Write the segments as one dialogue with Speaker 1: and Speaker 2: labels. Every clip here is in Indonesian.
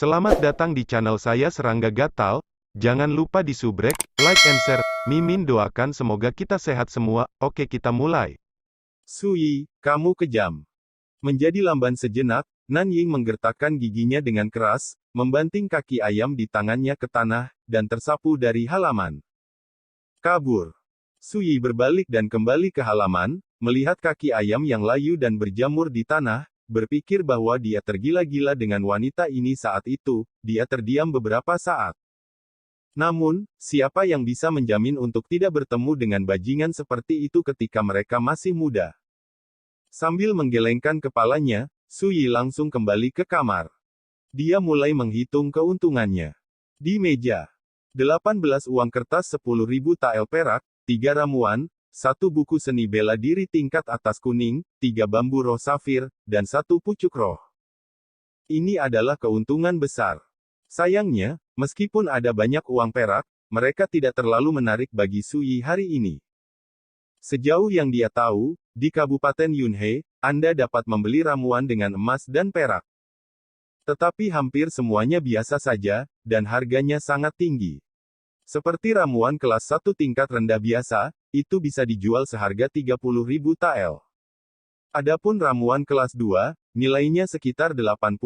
Speaker 1: Selamat datang di channel saya Serangga Gatal. Jangan lupa di subrek, like and share. Mimin doakan semoga kita sehat semua. Oke, kita mulai.
Speaker 2: Sui, kamu kejam. Menjadi lamban sejenak, Nan Ying menggertakkan giginya dengan keras, membanting kaki ayam di tangannya ke tanah, dan tersapu dari halaman. Kabur. Sui berbalik dan kembali ke halaman, melihat kaki ayam yang layu dan berjamur di tanah, berpikir bahwa dia tergila-gila dengan wanita ini saat itu. Dia terdiam beberapa saat. Namun, siapa yang bisa menjamin untuk tidak bertemu dengan bajingan seperti itu ketika mereka masih muda? Sambil menggelengkan kepalanya, Sui langsung kembali ke kamar. Dia mulai menghitung keuntungannya. Di meja, 18 uang kertas 10.000 tael perak, 3 ramuan, 1 buku seni bela diri tingkat atas kuning, 3 bambu roh safir, dan 1 pucuk roh. Ini adalah keuntungan besar. Sayangnya, meskipun ada banyak uang perak, mereka tidak terlalu menarik bagi Sui hari ini. Sejauh yang dia tahu, di Kabupaten Yunhe, Anda dapat membeli ramuan dengan emas dan perak. Tetapi hampir semuanya biasa saja, dan harganya sangat tinggi. Seperti ramuan kelas 1 tingkat rendah biasa, itu bisa dijual seharga 30.000 tael. Adapun ramuan kelas 2, nilainya sekitar 80.000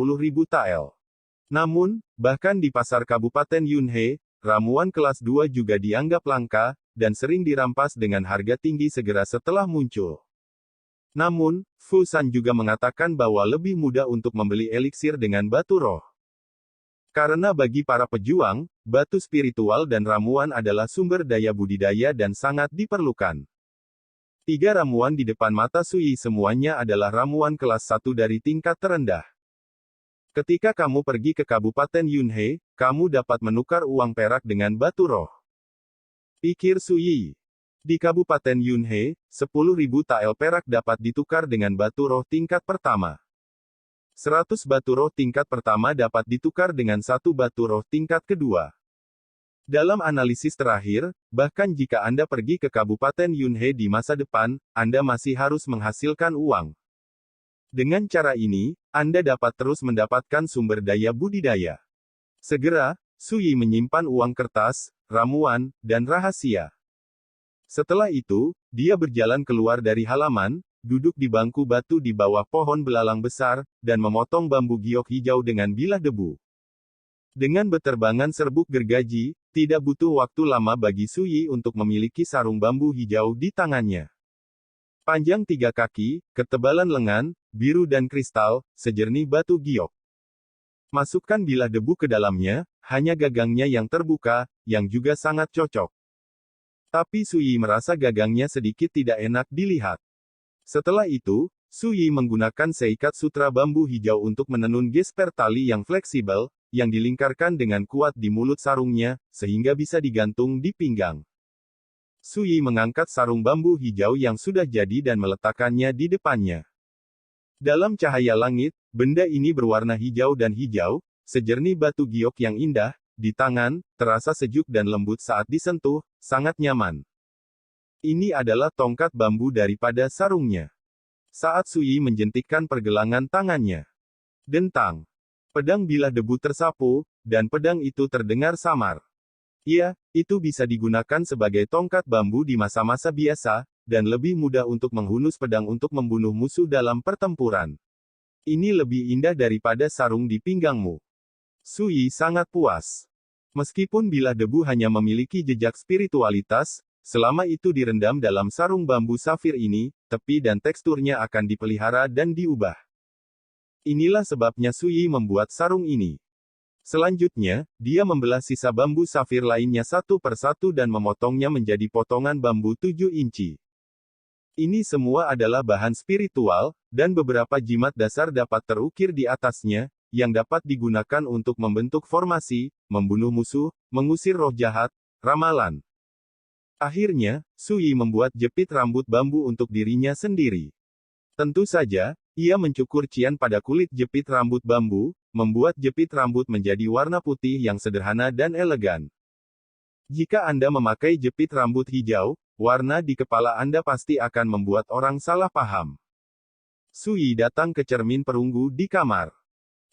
Speaker 2: tael. Namun, bahkan di pasar Kabupaten Yunhe, ramuan kelas 2 juga dianggap langka, dan sering dirampas dengan harga tinggi segera setelah muncul. Namun, Fu San juga mengatakan bahwa lebih mudah untuk membeli eliksir dengan batu roh. Karena bagi para pejuang, batu spiritual dan ramuan adalah sumber daya budidaya dan sangat diperlukan. 3 ramuan di depan mata Sui semuanya adalah ramuan kelas 1 dari tingkat terendah. Ketika kamu pergi ke Kabupaten Yunhe, kamu dapat menukar uang perak dengan batu roh. Pikir Sui. Di Kabupaten Yunhe, 10.000 tael perak dapat ditukar dengan batu roh tingkat pertama. 100 batu roh tingkat pertama dapat ditukar dengan 1 batu roh tingkat kedua. Dalam analisis terakhir, bahkan jika Anda pergi ke Kabupaten Yunhe di masa depan, Anda masih harus menghasilkan uang. Dengan cara ini, Anda dapat terus mendapatkan sumber daya budidaya. Segera, Sui menyimpan uang kertas, ramuan, dan rahasia. Setelah itu, dia berjalan keluar dari halaman, duduk di bangku batu di bawah pohon belalang besar, dan memotong bambu giok hijau dengan bilah debu. Dengan beterbangan serbuk gergaji, tidak butuh waktu lama bagi Sui untuk memiliki sarung bambu hijau di tangannya. Panjang 3 kaki, ketebalan lengan, biru dan kristal, sejernih batu giok. Masukkan bilah debu ke dalamnya, hanya gagangnya yang terbuka, yang juga sangat cocok. Tapi Sui merasa gagangnya sedikit tidak enak dilihat. Setelah itu, Sui menggunakan seikat sutra bambu hijau untuk menenun gesper tali yang fleksibel, yang dilingkarkan dengan kuat di mulut sarungnya, sehingga bisa digantung di pinggang. Sui mengangkat sarung bambu hijau yang sudah jadi dan meletakkannya di depannya. Dalam cahaya langit, benda ini berwarna hijau dan hijau, sejernih batu giok yang indah, di tangan, terasa sejuk dan lembut saat disentuh, sangat nyaman. Ini adalah tongkat bambu daripada sarungnya. Saat Sui menjentikkan pergelangan tangannya. Dentang. Pedang bilah debu tersapu, dan pedang itu terdengar samar. Iya, itu bisa digunakan sebagai tongkat bambu di masa-masa biasa, dan lebih mudah untuk menghunus pedang untuk membunuh musuh dalam pertempuran. Ini lebih indah daripada sarung di pinggangmu. Sui sangat puas. Meskipun bilah debu hanya memiliki jejak spiritualitas, selama itu direndam dalam sarung bambu safir ini, tepi dan teksturnya akan dipelihara dan diubah. Inilah sebabnya Sui membuat sarung ini. Selanjutnya, dia membelah sisa bambu safir lainnya satu persatu dan memotongnya menjadi potongan bambu 7 inci. Ini semua adalah bahan spiritual, dan beberapa jimat dasar dapat terukir di atasnya, yang dapat digunakan untuk membentuk formasi, membunuh musuh, mengusir roh jahat, ramalan. Akhirnya, Sui membuat jepit rambut bambu untuk dirinya sendiri. Tentu saja, ia mencukur cian pada kulit jepit rambut bambu, membuat jepit rambut menjadi warna putih yang sederhana dan elegan. Jika Anda memakai jepit rambut hijau, warna di kepala Anda pasti akan membuat orang salah paham. Sui datang ke cermin perunggu di kamar.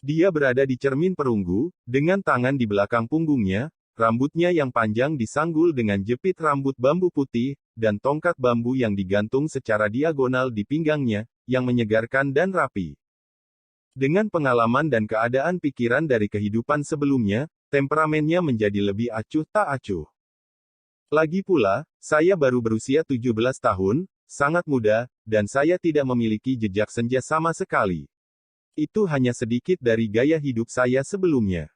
Speaker 2: Dia berada di cermin perunggu, dengan tangan di belakang punggungnya, rambutnya yang panjang disanggul dengan jepit rambut bambu putih, dan tongkat bambu yang digantung secara diagonal di pinggangnya, yang menyegarkan dan rapi. Dengan pengalaman dan keadaan pikiran dari kehidupan sebelumnya, temperamennya menjadi lebih acuh tak acuh. Lagi pula, saya baru berusia 17 tahun, sangat muda, dan saya tidak memiliki jejak senja sama sekali. Itu hanya sedikit dari gaya hidup saya sebelumnya.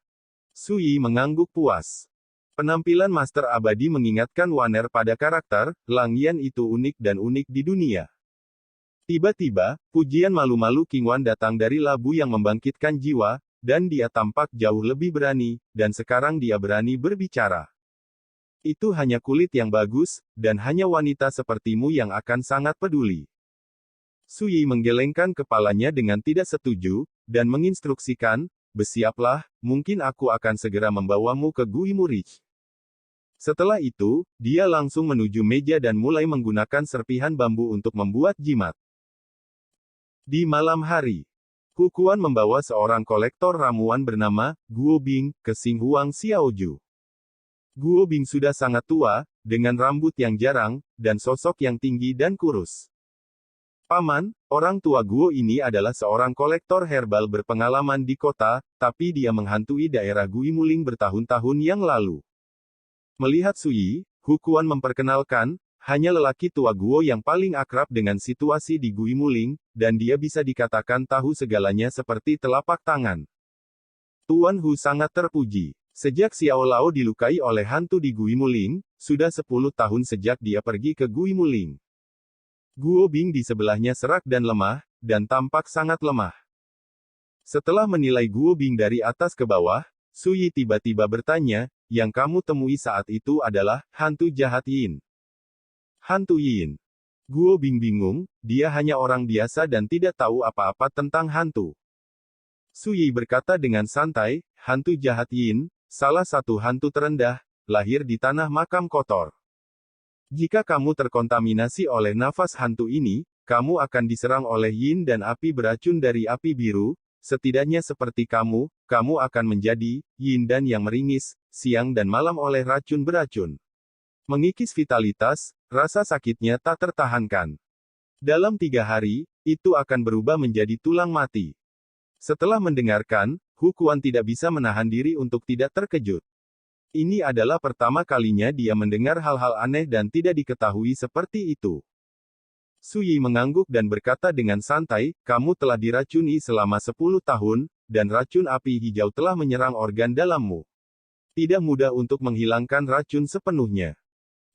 Speaker 2: Sui mengangguk puas. Penampilan Master Abadi mengingatkan Waner pada karakter, Lang Yan itu unik dan unik di dunia. Tiba-tiba, pujian malu-malu King Wan datang dari labu yang membangkitkan jiwa, dan dia tampak jauh lebih berani, dan sekarang dia berani berbicara. Itu hanya kulit yang bagus, dan hanya wanita sepertimu yang akan sangat peduli. Sui menggelengkan kepalanya dengan tidak setuju, dan menginstruksikan, bersiaplah, mungkin aku akan segera membawamu ke Guilmu Ridge. Setelah itu, dia langsung menuju meja dan mulai menggunakan serpihan bambu untuk membuat jimat. Di malam hari, Hukuan membawa seorang kolektor ramuan bernama Guo Bing ke Xinghuang Xiaoju. Guo Bing sudah sangat tua, dengan rambut yang jarang, dan sosok yang tinggi dan kurus. Paman, orang tua Guo ini adalah seorang kolektor herbal berpengalaman di kota, tapi dia menghantui daerah Guimuling bertahun-tahun yang lalu. Melihat Sui, Hukuan memperkenalkan, hanya lelaki tua Guo yang paling akrab dengan situasi di Guimuling, dan dia bisa dikatakan tahu segalanya seperti telapak tangan. Tuan Hu sangat terpuji. Sejak Xiao Lao dilukai oleh hantu di Guimuling, sudah 10 tahun sejak dia pergi ke Guimuling. Guo Bing di sebelahnya serak dan lemah, dan tampak sangat lemah. Setelah menilai Guo Bing dari atas ke bawah, Sui tiba-tiba bertanya, yang kamu temui saat itu adalah hantu jahat Yin. Hantu Yin. Guo Bing bingung, dia hanya orang biasa dan tidak tahu apa-apa tentang hantu. Sui berkata dengan santai, hantu jahat Yin, salah satu hantu terendah, lahir di tanah makam kotor. Jika kamu terkontaminasi oleh nafas hantu ini, kamu akan diserang oleh yin dan api beracun dari api biru, setidaknya seperti kamu akan menjadi yin dan yang meringis, siang dan malam oleh racun beracun. Mengikis vitalitas, rasa sakitnya tak tertahankan. Dalam 3 hari, itu akan berubah menjadi tulang mati. Setelah mendengarkan, Hukuan tidak bisa menahan diri untuk tidak terkejut. Ini adalah pertama kalinya dia mendengar hal-hal aneh dan tidak diketahui seperti itu. Sui mengangguk dan berkata dengan santai, kamu telah diracuni selama 10 tahun, dan racun api hijau telah menyerang organ dalammu. Tidak mudah untuk menghilangkan racun sepenuhnya.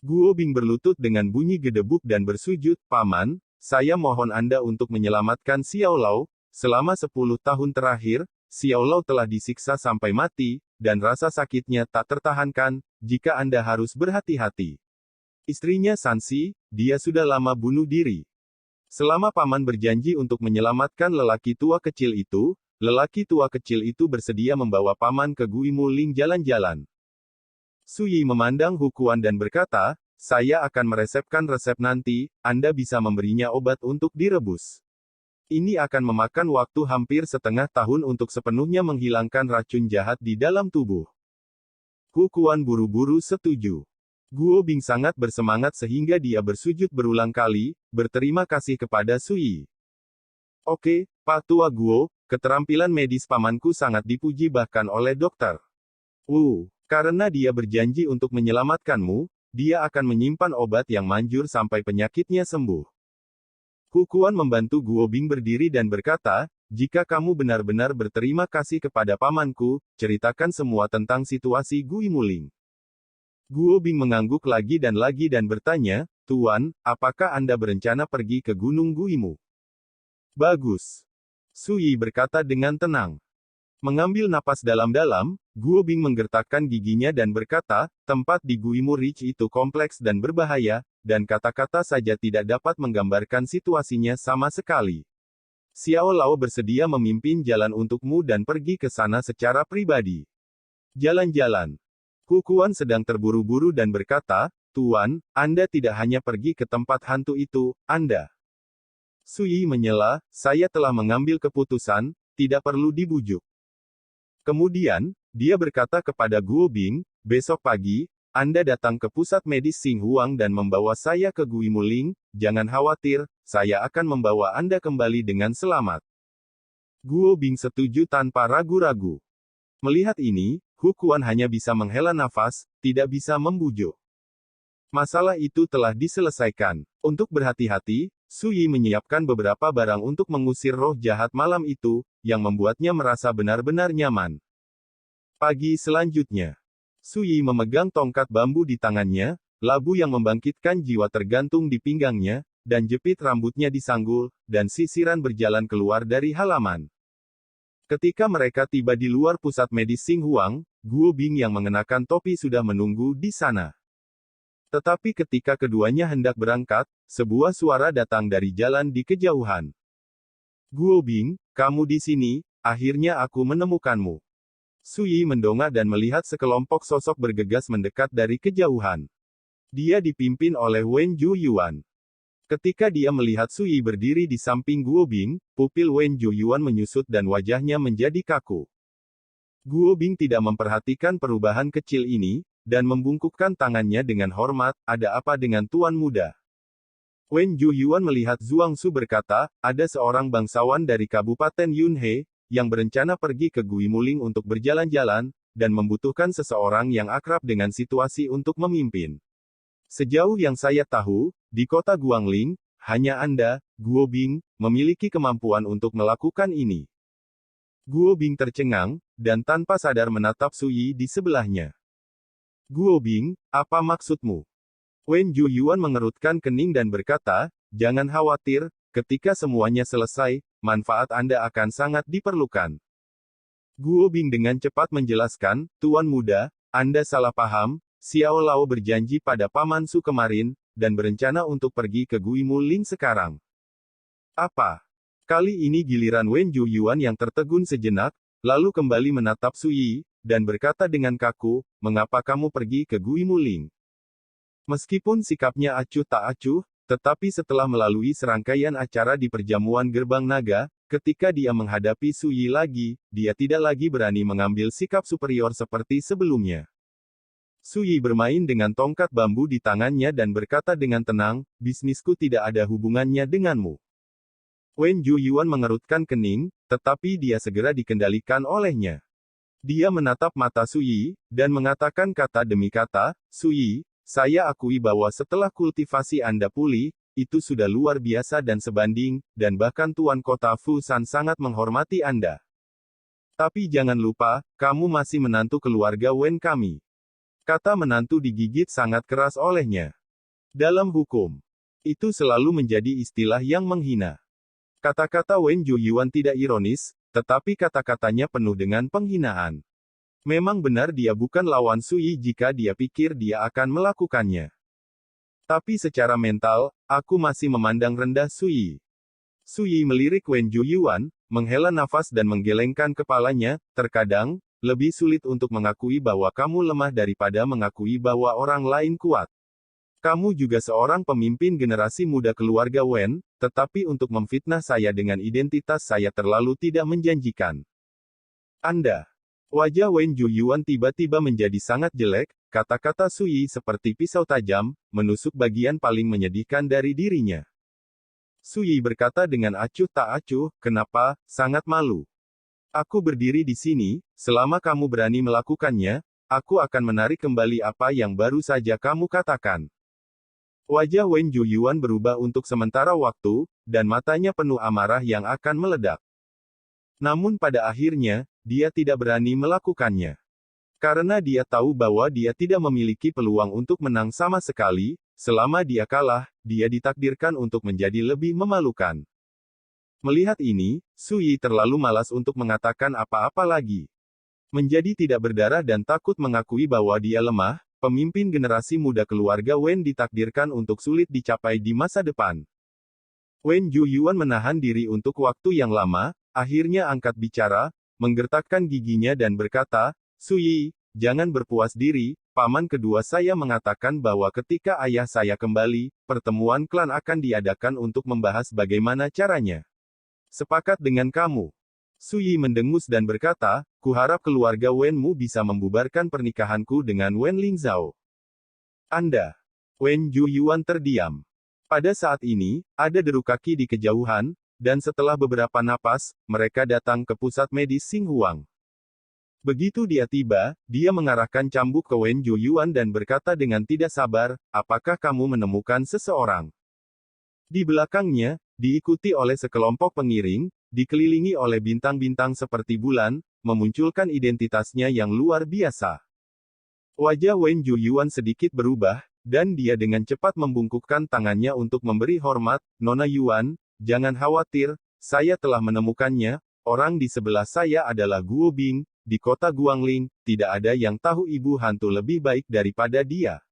Speaker 2: Guo Bing berlutut dengan bunyi gedebuk dan bersujud, Paman, saya mohon Anda untuk menyelamatkan Xiao Lao. Selama 10 tahun terakhir, Xiao Lao telah disiksa sampai mati, dan rasa sakitnya tak tertahankan, jika Anda harus berhati-hati. Istrinya Sansi, dia sudah lama bunuh diri. Selama paman berjanji untuk menyelamatkan lelaki tua kecil itu bersedia membawa paman ke Guimuling jalan-jalan. Sui memandang Hukuan dan berkata, saya akan meresepkan resep nanti, Anda bisa memberinya obat untuk direbus. Ini akan memakan waktu hampir setengah tahun untuk sepenuhnya menghilangkan racun jahat di dalam tubuh. Hukuan buru-buru setuju. Guo Bing sangat bersemangat sehingga dia bersujud berulang kali, berterima kasih kepada Sui. Oke, Pak Tua Guo, keterampilan medis pamanku sangat dipuji bahkan oleh dokter. Karena dia berjanji untuk menyelamatkanmu, dia akan menyimpan obat yang manjur sampai penyakitnya sembuh. Hukuan membantu Guo Bing berdiri dan berkata, jika kamu benar-benar berterima kasih kepada pamanku, ceritakan semua tentang situasi Guimuling. Guo Bing mengangguk lagi dan bertanya, Tuan, apakah Anda berencana pergi ke Gunung Guimu? Bagus. Sui berkata dengan tenang. Mengambil napas dalam-dalam, Guo Bing menggertakkan giginya dan berkata, tempat di Guimu Ridge itu kompleks dan berbahaya, dan kata-kata saja tidak dapat menggambarkan situasinya sama sekali. Xiao Lao bersedia memimpin jalan untukmu dan pergi ke sana secara pribadi. Jalan-jalan. Hukuan sedang terburu-buru dan berkata, Tuan, Anda tidak hanya pergi ke tempat hantu itu, Anda. Sui menyela, saya telah mengambil keputusan, tidak perlu dibujuk. Kemudian, dia berkata kepada Guo Bing, besok pagi, Anda datang ke pusat medis Xinghuang dan membawa saya ke Gui Muling, jangan khawatir, saya akan membawa Anda kembali dengan selamat. Guo Bing setuju tanpa ragu-ragu. Melihat ini, Hu Quan hanya bisa menghela nafas, tidak bisa membujuk. Masalah itu telah diselesaikan. Untuk berhati-hati, Su Yi menyiapkan beberapa barang untuk mengusir roh jahat malam itu, yang membuatnya merasa benar-benar nyaman. Pagi selanjutnya, Su Yi memegang tongkat bambu di tangannya, labu yang membangkitkan jiwa tergantung di pinggangnya, dan jepit rambutnya disanggul, dan sisiran berjalan keluar dari halaman. Ketika mereka tiba di luar pusat medis Xinghuang, Guo Bing yang mengenakan topi sudah menunggu di sana. Tetapi ketika keduanya hendak berangkat, sebuah suara datang dari jalan di kejauhan. Guo Bing, kamu di sini, akhirnya aku menemukanmu. Su Yi mendongak dan melihat sekelompok sosok bergegas mendekat dari kejauhan. Dia dipimpin oleh Wen Zhuyuan. Ketika dia melihat Su Yi berdiri di samping Guo Bing, pupil Wen Zhuyuan menyusut dan wajahnya menjadi kaku. Guo Bing tidak memperhatikan perubahan kecil ini, dan membungkukkan tangannya dengan hormat, ada apa dengan tuan muda? Wen Zhuyuan melihat Zhuang Su berkata, ada seorang bangsawan dari Kabupaten Yunhe, yang berencana pergi ke Gui Muling untuk berjalan-jalan, dan membutuhkan seseorang yang akrab dengan situasi untuk memimpin. Sejauh yang saya tahu, di kota Guangling, hanya Anda, Guo Bing, memiliki kemampuan untuk melakukan ini. Guo Bing tercengang, dan tanpa sadar menatap Su Yi di sebelahnya. Guo Bing, apa maksudmu? Wen Zhuyuan mengerutkan kening dan berkata, jangan khawatir, ketika semuanya selesai, manfaat Anda akan sangat diperlukan. Guo Bing dengan cepat menjelaskan, Tuan muda, Anda salah paham, Xiao Lao berjanji pada Paman Su kemarin, dan berencana untuk pergi ke Gui Muling sekarang. Apa? Kali ini giliran Wen Zhuyuan yang tertegun sejenak, lalu kembali menatap Su Yi, dan berkata dengan kaku, mengapa kamu pergi ke Gui Muling? Meskipun sikapnya acuh tak acuh, tetapi setelah melalui serangkaian acara di perjamuan Gerbang Naga, ketika dia menghadapi Su Yi lagi, dia tidak lagi berani mengambil sikap superior seperti sebelumnya. Su Yi bermain dengan tongkat bambu di tangannya dan berkata dengan tenang, bisnisku tidak ada hubungannya denganmu. Wen Zhuyuan mengerutkan kening, tetapi dia segera dikendalikan olehnya. Dia menatap mata Su Yi, dan mengatakan kata demi kata, Su Yi, saya akui bahwa setelah kultivasi Anda pulih, itu sudah luar biasa dan sebanding, dan bahkan Tuan Kota Fusan sangat menghormati Anda. Tapi jangan lupa, kamu masih menantu keluarga Wen kami. Kata menantu digigit sangat keras olehnya. Dalam hukum, itu selalu menjadi istilah yang menghina. Kata-kata Wen Zhuyuan tidak ironis, tetapi kata-katanya penuh dengan penghinaan. Memang benar dia bukan lawan Su Yi jika dia pikir dia akan melakukannya. Tapi secara mental, aku masih memandang rendah Su Yi. Su Yi melirik Wen Zhuyuan, menghela nafas dan menggelengkan kepalanya, terkadang, lebih sulit untuk mengakui bahwa kamu lemah daripada mengakui bahwa orang lain kuat. Kamu juga seorang pemimpin generasi muda keluarga Wen, tetapi untuk memfitnah saya dengan identitas saya terlalu tidak menjanjikan. Anda. Wajah Wen Zhuyuan tiba-tiba menjadi sangat jelek, kata-kata Su Yi seperti pisau tajam, menusuk bagian paling menyedihkan dari dirinya. Su Yi berkata dengan acuh tak acuh, kenapa, sangat malu. Aku berdiri di sini, selama kamu berani melakukannya, aku akan menarik kembali apa yang baru saja kamu katakan. Wajah Wen Zhuyuan berubah untuk sementara waktu, dan matanya penuh amarah yang akan meledak. Namun pada akhirnya, dia tidak berani melakukannya. Karena dia tahu bahwa dia tidak memiliki peluang untuk menang sama sekali, selama dia kalah, dia ditakdirkan untuk menjadi lebih memalukan. Melihat ini, Su Yi terlalu malas untuk mengatakan apa-apa lagi. Menjadi tidak berdarah dan takut mengakui bahwa dia lemah, pemimpin generasi muda keluarga Wen ditakdirkan untuk sulit dicapai di masa depan. Wen Zhuyuan menahan diri untuk waktu yang lama, akhirnya angkat bicara, menggertakkan giginya dan berkata, Su Yi, jangan berpuas diri, paman kedua saya mengatakan bahwa ketika ayah saya kembali, pertemuan klan akan diadakan untuk membahas bagaimana caranya. Sepakat dengan kamu. Su Yi mendengus dan berkata, kuharap keluarga Wenmu bisa membubarkan pernikahanku dengan Wen Lingzhao. Anda. Wen Juyuan terdiam. Pada saat ini, ada deru kaki di kejauhan, dan setelah beberapa napas, mereka datang ke pusat medis Xinghuang. Begitu dia tiba, dia mengarahkan cambuk ke Wen Juyuan dan berkata dengan tidak sabar, apakah kamu menemukan seseorang? Di belakangnya, diikuti oleh sekelompok pengiring, dikelilingi oleh bintang-bintang seperti bulan, memunculkan identitasnya yang luar biasa. Wajah Wen Juyuan sedikit berubah, dan dia dengan cepat membungkukkan tangannya untuk memberi hormat, Nona Yuan, jangan khawatir, saya telah menemukannya, orang di sebelah saya adalah Guo Bing, di kota Guangling, tidak ada yang tahu ibu hantu lebih baik daripada dia.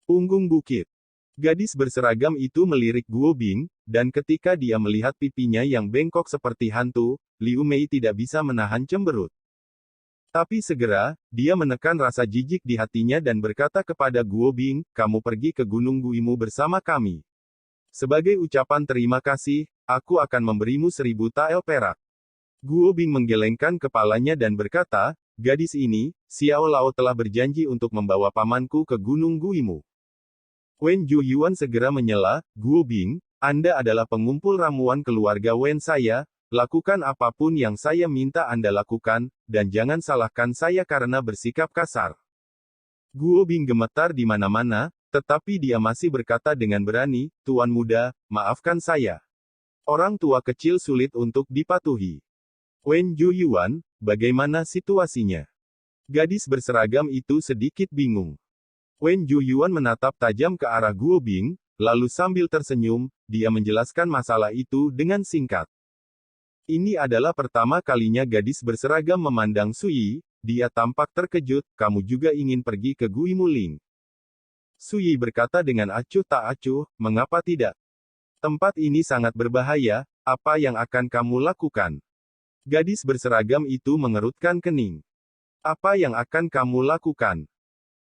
Speaker 2: Punggung bukit. Gadis berseragam itu melirik Guo Bing, dan ketika dia melihat pipinya yang bengkok seperti hantu, Liu Mei tidak bisa menahan cemberut. Tapi segera, dia menekan rasa jijik di hatinya dan berkata kepada Guo Bing, kamu pergi ke Gunung Guimu bersama kami. Sebagai ucapan terima kasih, aku akan memberimu 1000 tael perak. Guo Bing menggelengkan kepalanya dan berkata, gadis ini, Xiao Lao telah berjanji untuk membawa pamanku ke Gunung Guimu. Wen Juyuan segera menyela, Guo Bing, Anda adalah pengumpul ramuan keluarga Wen saya, lakukan apapun yang saya minta Anda lakukan, dan jangan salahkan saya karena bersikap kasar. Guo Bing gemetar di mana-mana, tetapi dia masih berkata dengan berani, Tuan muda, maafkan saya. Orang tua kecil sulit untuk dipatuhi. Wen Juyuan, bagaimana situasinya? Gadis berseragam itu sedikit bingung. Wen Juyuan menatap tajam ke arah Guo Bing, lalu sambil tersenyum, dia menjelaskan masalah itu dengan singkat. Ini adalah pertama kalinya gadis berseragam memandang Su Yi, dia tampak terkejut, kamu juga ingin pergi ke Guimu Ling. Su Yi berkata dengan acuh tak acuh, mengapa tidak? Tempat ini sangat berbahaya, apa yang akan kamu lakukan? Gadis berseragam itu mengerutkan kening. Apa yang akan kamu lakukan?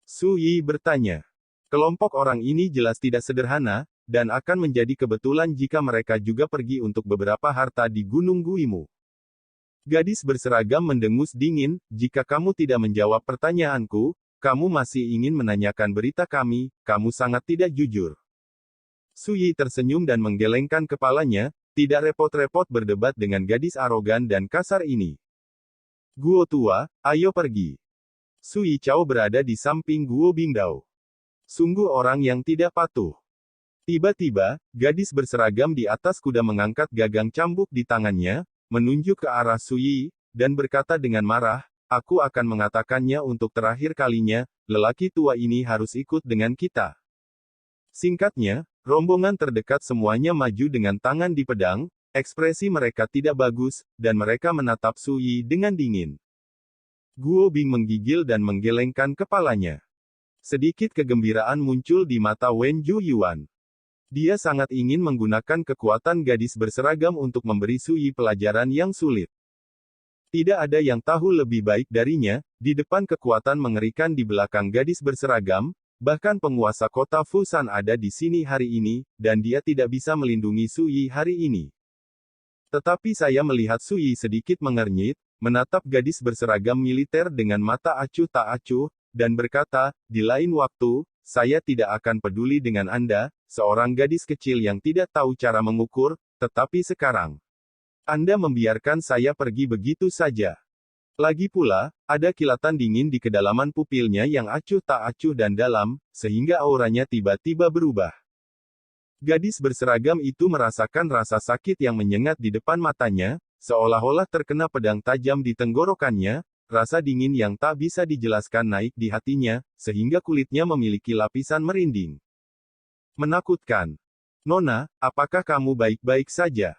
Speaker 2: Su Yi bertanya. Kelompok orang ini jelas tidak sederhana, dan akan menjadi kebetulan jika mereka juga pergi untuk beberapa harta di Gunung Guimu. Gadis berseragam mendengus dingin, jika kamu tidak menjawab pertanyaanku, kamu masih ingin menanyakan berita kami, kamu sangat tidak jujur. Su Yi tersenyum dan menggelengkan kepalanya, tidak repot-repot berdebat dengan gadis arogan dan kasar ini. Guo tua, ayo pergi. Su Yi Chao berada di samping Guo Bingdao. Sungguh orang yang tidak patuh. Tiba-tiba, gadis berseragam di atas kuda mengangkat gagang cambuk di tangannya, menunjuk ke arah Su Yi, dan berkata dengan marah, aku akan mengatakannya untuk terakhir kalinya, lelaki tua ini harus ikut dengan kita. Singkatnya, rombongan terdekat semuanya maju dengan tangan di pedang, ekspresi mereka tidak bagus, dan mereka menatap Su Yi dengan dingin. Guo Bing menggigil dan menggelengkan kepalanya. Sedikit kegembiraan muncul di mata Wen Juyuan. Dia sangat ingin menggunakan kekuatan gadis berseragam untuk memberi Su Yi pelajaran yang sulit. Tidak ada yang tahu lebih baik darinya, di depan kekuatan mengerikan di belakang gadis berseragam, bahkan penguasa kota Fusan ada di sini hari ini, dan dia tidak bisa melindungi Su Yi hari ini. Tetapi saya melihat Su Yi sedikit mengernyit, menatap gadis berseragam militer dengan mata acuh tak acuh, dan berkata, di lain waktu, saya tidak akan peduli dengan Anda, seorang gadis kecil yang tidak tahu cara mengukur, tetapi sekarang, Anda membiarkan saya pergi begitu saja. Lagi pula, ada kilatan dingin di kedalaman pupilnya yang acuh tak acuh dan dalam, sehingga auranya tiba-tiba berubah. Gadis berseragam itu merasakan rasa sakit yang menyengat di depan matanya, seolah-olah terkena pedang tajam di tenggorokannya, rasa dingin yang tak bisa dijelaskan naik di hatinya, sehingga kulitnya memiliki lapisan merinding. Menakutkan. Nona, apakah kamu baik-baik saja?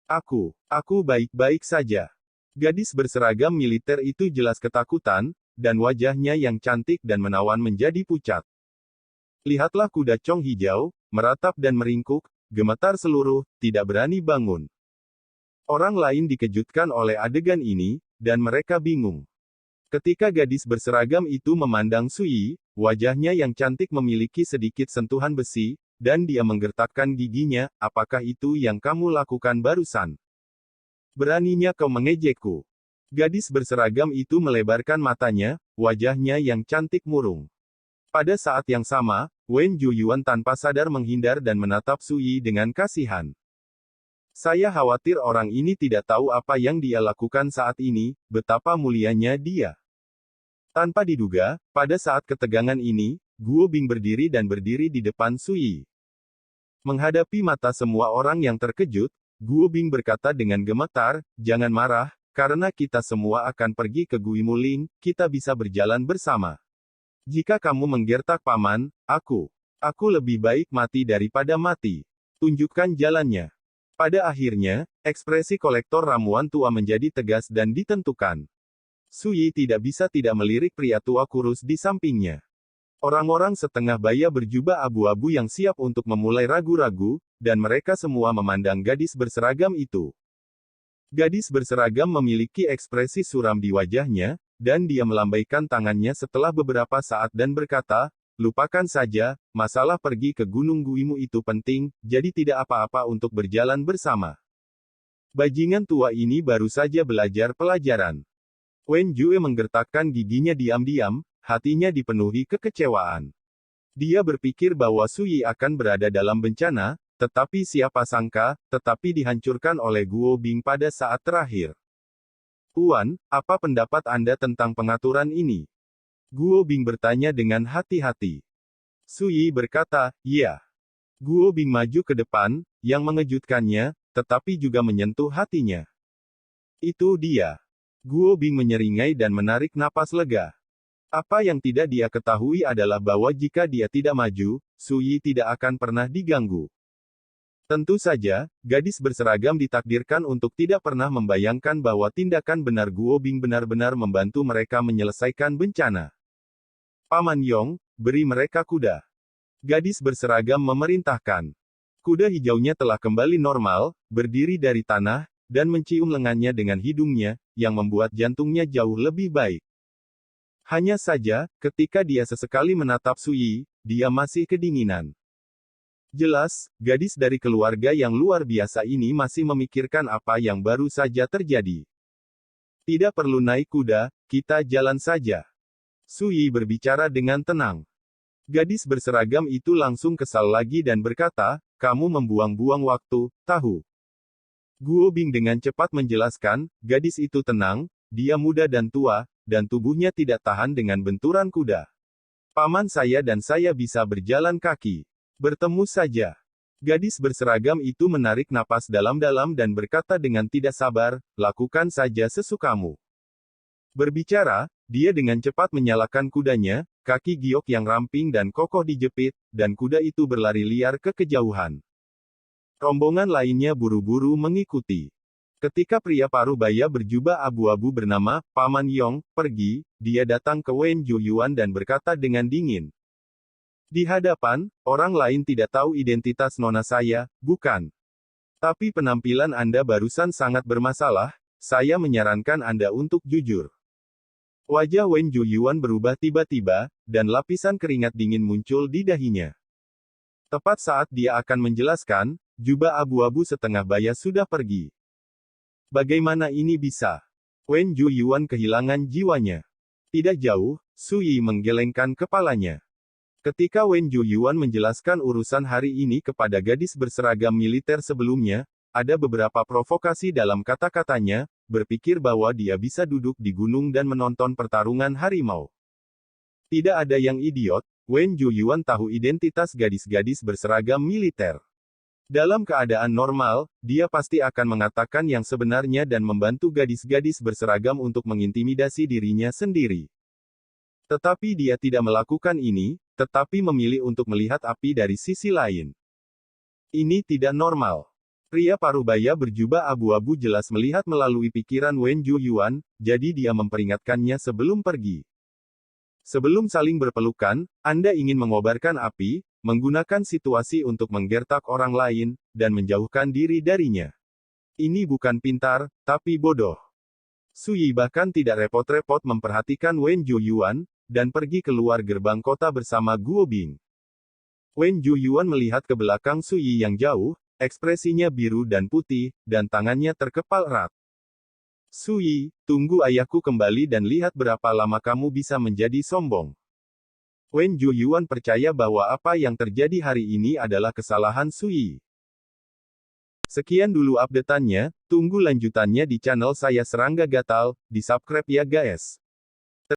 Speaker 2: Aku baik-baik saja. Gadis berseragam militer itu jelas ketakutan, dan wajahnya yang cantik dan menawan menjadi pucat. Lihatlah kuda Cong hijau, meratap dan meringkuk, gemetar seluruh, tidak berani bangun. Orang lain dikejutkan oleh adegan ini, dan mereka bingung. Ketika gadis berseragam itu memandang Su Yi, wajahnya yang cantik memiliki sedikit sentuhan besi, dan dia menggertakkan giginya, apakah itu yang kamu lakukan barusan? Beraninya kau mengejekku. Gadis berseragam itu melebarkan matanya, wajahnya yang cantik murung. Pada saat yang sama, Wen Zhuyuan tanpa sadar menghindar dan menatap Su Yi dengan kasihan. Saya khawatir orang ini tidak tahu apa yang dia lakukan saat ini, betapa mulianya dia. Tanpa diduga, pada saat ketegangan ini, Guo Bing berdiri di depan Su Yi. Menghadapi mata semua orang yang terkejut, Guo Bing berkata dengan gemetar, "Jangan marah, karena kita semua akan pergi ke Gui Muling, kita bisa berjalan bersama. Jika kamu menggertak paman, aku lebih baik mati daripada mati. Tunjukkan jalannya." Pada akhirnya, ekspresi kolektor ramuan tua menjadi tegas dan ditentukan. Su Yi tidak bisa tidak melirik pria tua kurus di sampingnya. Orang-orang setengah baya berjubah abu-abu yang siap untuk memulai ragu-ragu, dan mereka semua memandang gadis berseragam itu. Gadis berseragam memiliki ekspresi suram di wajahnya, dan dia melambaikan tangannya setelah beberapa saat dan berkata, "Lupakan saja, masalah pergi ke Gunung Guimu itu penting, jadi tidak apa-apa untuk berjalan bersama." Bajingan tua ini baru saja belajar pelajaran. Wen Jue menggertakkan giginya diam-diam, hatinya dipenuhi kekecewaan. Dia berpikir bahwa Su Yi akan berada dalam bencana, tetapi siapa sangka, tetapi dihancurkan oleh Guo Bing pada saat terakhir. "Tuan, apa pendapat Anda tentang pengaturan ini?" Guo Bing bertanya dengan hati-hati. Su Yi berkata, "Ya." Guo Bing maju ke depan, yang mengejutkannya, tetapi juga menyentuh hatinya. "Itu dia." Guo Bing menyeringai dan menarik napas lega. Apa yang tidak dia ketahui adalah bahwa jika dia tidak maju, Su Yi tidak akan pernah diganggu. Tentu saja, gadis berseragam ditakdirkan untuk tidak pernah membayangkan bahwa tindakan benar Guo Bing benar-benar membantu mereka menyelesaikan bencana. "Paman Yong, beri mereka kuda." Gadis berseragam memerintahkan. Kuda hijaunya telah kembali normal, berdiri dari tanah, dan mencium lengannya dengan hidungnya, yang membuat jantungnya jauh lebih baik. Hanya saja, ketika dia sesekali menatap Su Yi, dia masih kedinginan. Jelas, gadis dari keluarga yang luar biasa ini masih memikirkan apa yang baru saja terjadi. "Tidak perlu naik kuda, kita jalan saja." Su Yi berbicara dengan tenang. Gadis berseragam itu langsung kesal lagi dan berkata, "Kamu membuang-buang waktu, tahu." Guo Bing dengan cepat menjelaskan, gadis itu tenang, dia muda dan tua, dan tubuhnya tidak tahan dengan benturan kuda. "Paman saya dan saya bisa berjalan kaki. Bertemu saja." Gadis berseragam itu menarik napas dalam-dalam dan berkata dengan tidak sabar, "Lakukan saja sesukamu." Berbicara, dia dengan cepat menyalakan kudanya, kaki giok yang ramping dan kokoh dijepit, dan kuda itu berlari liar ke kejauhan. Rombongan lainnya buru-buru mengikuti. Ketika pria paruh baya berjubah abu-abu bernama Paman Yong pergi, dia datang ke Wen Zhuyuan dan berkata dengan dingin. "Di hadapan, orang lain tidak tahu identitas nona saya, bukan? Tapi penampilan Anda barusan sangat bermasalah, saya menyarankan Anda untuk jujur." Wajah Wen Zhuyuan berubah tiba-tiba, dan lapisan keringat dingin muncul di dahinya. Tepat saat dia akan menjelaskan, jubah abu-abu setengah baya sudah pergi. Bagaimana ini bisa? Wen Zhuyuan kehilangan jiwanya. Tidak jauh, Su Yi menggelengkan kepalanya. Ketika Wen Zhuyuan menjelaskan urusan hari ini kepada gadis berseragam militer sebelumnya, ada beberapa provokasi dalam kata-katanya, berpikir bahwa dia bisa duduk di gunung dan menonton pertarungan harimau. Tidak ada yang idiot, Wen Zhuyuan tahu identitas gadis-gadis berseragam militer. Dalam keadaan normal, dia pasti akan mengatakan yang sebenarnya dan membantu gadis-gadis berseragam untuk mengintimidasi dirinya sendiri. Tetapi dia tidak melakukan ini, tetapi memilih untuk melihat api dari sisi lain. Ini tidak normal. Pria paruh-baya berjubah abu-abu jelas melihat melalui pikiran Wen Zhuyuan, jadi dia memperingatkannya sebelum pergi. "Sebelum saling berpelukan, Anda ingin mengobarkan api, menggunakan situasi untuk menggertak orang lain, dan menjauhkan diri darinya. Ini bukan pintar, tapi bodoh." Su Yi bahkan tidak repot-repot memperhatikan Wen Zhuyuan, dan pergi keluar gerbang kota bersama Guo Bing. Wen Zhuyuan melihat ke belakang Su Yi yang jauh, ekspresinya biru dan putih, dan tangannya terkepal erat. Sui, tunggu ayahku kembali dan lihat berapa lama kamu bisa menjadi sombong. Wen Zhuyuan percaya bahwa apa yang terjadi hari ini adalah kesalahan Sui. Sekian dulu update-annya, tunggu lanjutannya di channel saya Serangga Gatal, di subscribe ya guys.